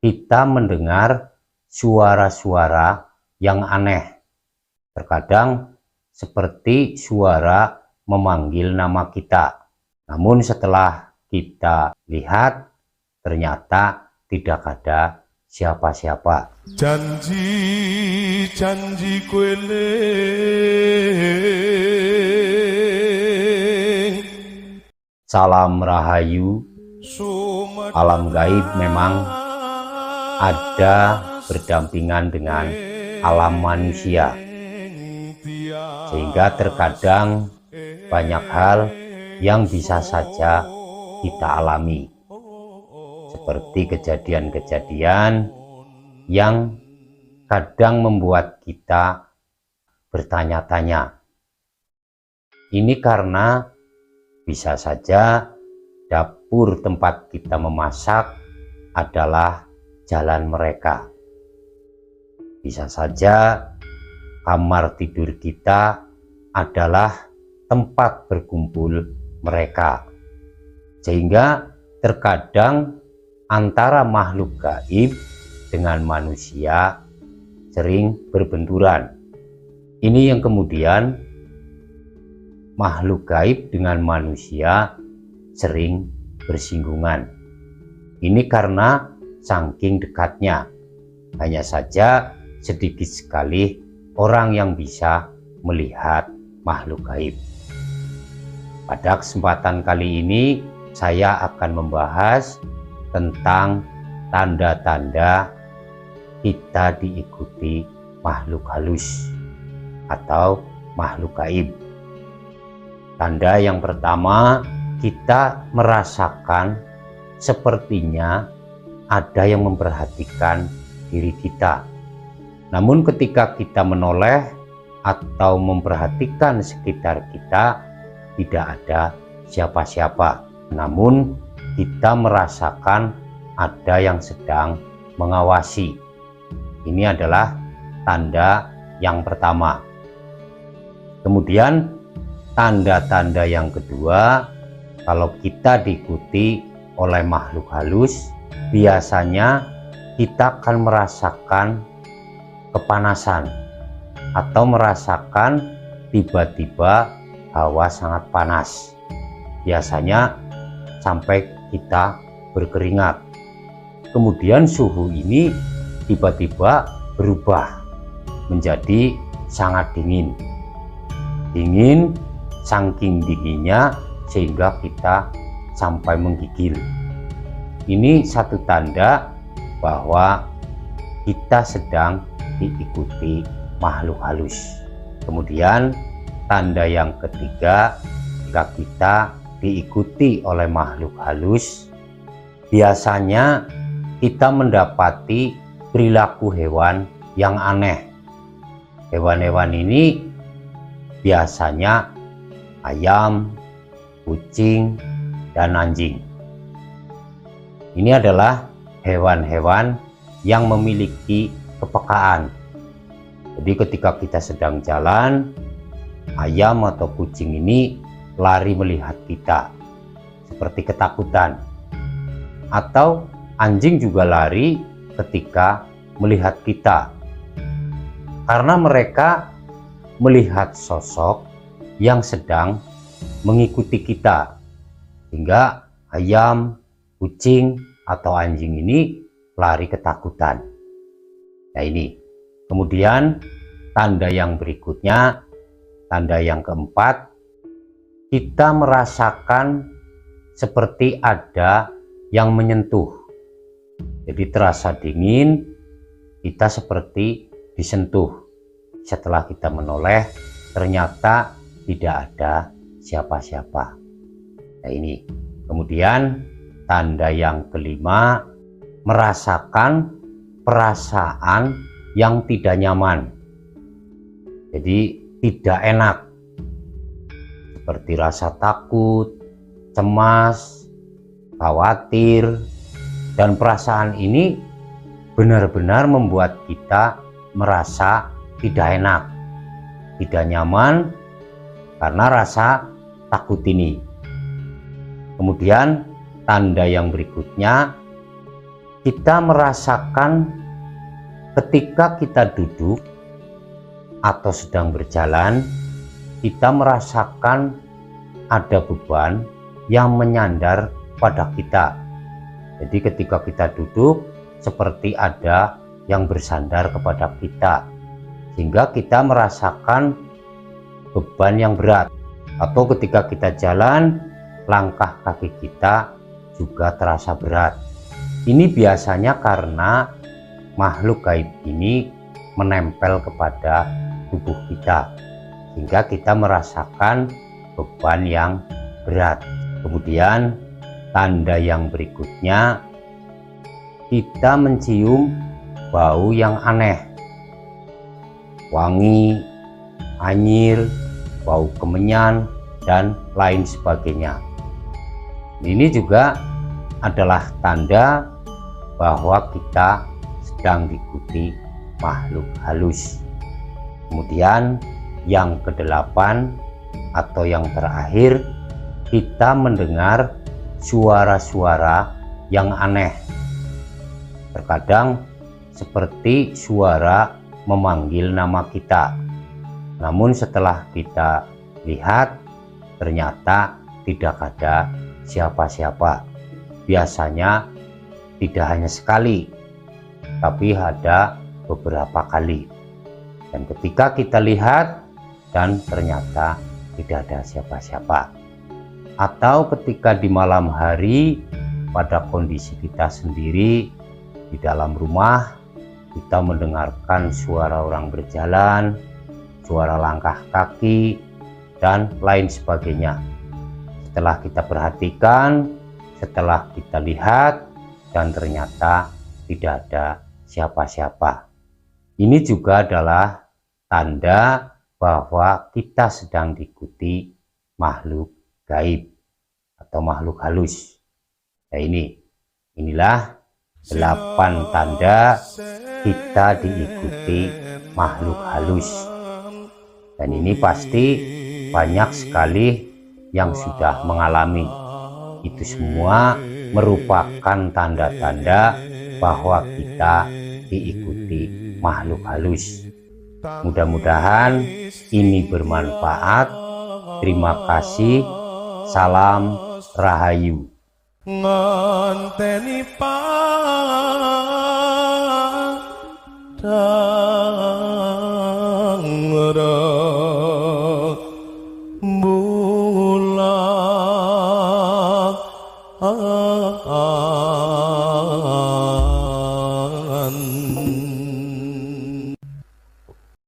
kita mendengar suara-suara yang aneh. Terkadang seperti suara memanggil nama kita. Namun setelah kita lihat, ternyata tidak ada siapa-siapa. Janji kuele. Salam Rahayu. Alam gaib memang ada berdampingan dengan alam manusia, sehingga terkadang banyak hal yang bisa saja kita alami, seperti kejadian-kejadian yang kadang membuat kita bertanya-tanya. Ini karena bisa saja dapur tempat kita memasak adalah jalan mereka. Bisa saja kamar tidur kita adalah tempat berkumpul mereka. Sehingga terkadang antara makhluk gaib dengan manusia sering berbenturan. Ini yang kemudian makhluk gaib dengan manusia sering bersinggungan. Ini karena saking dekatnya. Hanya saja sedikit sekali orang yang bisa melihat makhluk gaib. Pada kesempatan kali ini saya akan membahas tentang tanda-tanda kita diikuti makhluk halus atau makhluk gaib. Tanda yang pertama, kita merasakan sepertinya ada yang memperhatikan diri kita. Namun ketika kita menoleh atau memperhatikan sekitar kita, tidak ada siapa-siapa. Namun kita merasakan ada yang sedang mengawasi. Ini adalah tanda yang pertama. Kemudian tanda-tanda yang kedua, kalau kita diikuti oleh makhluk halus, biasanya kita akan merasakan kepanasan atau merasakan tiba-tiba hawa sangat panas. Biasanya sampai kita berkeringat. Kemudian suhu ini tiba-tiba berubah menjadi sangat dingin. Dingin, saking dinginnya sehingga kita sampai menggigil. Ini satu tanda bahwa kita sedang diikuti makhluk halus. Kemudian tanda yang ketiga, jika kita diikuti oleh makhluk halus, biasanya kita mendapati perilaku hewan yang aneh. Hewan-hewan ini biasanya ayam, kucing, dan anjing. Ini adalah hewan-hewan yang memiliki kepekaan. Jadi ketika kita sedang jalan, ayam atau kucing ini lari melihat kita seperti ketakutan. Atau anjing juga lari ketika melihat kita, karena mereka melihat sosok yang sedang mengikuti kita, sehingga ayam, kucing, atau anjing ini lari ketakutan. Nah ini. Kemudian tanda yang berikutnya, tanda yang keempat, kita merasakan seperti ada yang menyentuh. Jadi terasa dingin, kita seperti disentuh. Setelah kita menoleh, ternyata tidak ada siapa-siapa. Nah ini. Kemudian tanda yang kelima, merasakan perasaan yang tidak nyaman. Jadi tidak enak. Seperti rasa takut, cemas, khawatir, dan perasaan ini benar-benar membuat kita merasa tidak enak, tidak nyaman karena rasa takut ini. Kemudian tanda yang berikutnya, kita merasakan ketika kita duduk atau sedang berjalan, kita merasakan ada beban yang menyandar pada kita. Jadi ketika kita duduk, seperti ada yang bersandar kepada kita, sehingga kita merasakan beban yang berat. Atau ketika kita jalan, langkah kaki kita juga terasa berat. Ini biasanya karena makhluk gaib ini menempel kepada tubuh kita, sehingga kita merasakan beban yang berat. Kemudian tanda yang berikutnya, kita mencium bau yang aneh, wangi, anyir, bau kemenyan, dan lain sebagainya. Ini juga adalah tanda bahwa kita sedang diikuti makhluk halus. Kemudian yang kedelapan atau yang terakhir, kita mendengar suara-suara yang aneh. Terkadang seperti suara memanggil nama kita, namun setelah kita lihat ternyata tidak ada siapa-siapa. Biasanya tidak hanya sekali, tapi ada beberapa kali. Dan ketika kita lihat dan ternyata tidak ada siapa-siapa, atau ketika di malam hari pada kondisi kita sendiri di dalam rumah, kita mendengarkan suara orang berjalan, suara langkah kaki, dan lain sebagainya. Setelah kita perhatikan, setelah kita lihat, dan ternyata tidak ada siapa-siapa. Ini juga adalah tanda bahwa kita sedang diikuti makhluk gaib atau makhluk halus. Nah, inilah 8 tanda kita diikuti makhluk halus. Dan ini pasti banyak sekali yang sudah mengalami. Itu semua merupakan tanda-tanda bahwa kita diikuti makhluk halus. Mudah-mudahan ini bermanfaat. Terima kasih. Salam Rahayu. Nganteni padang bulan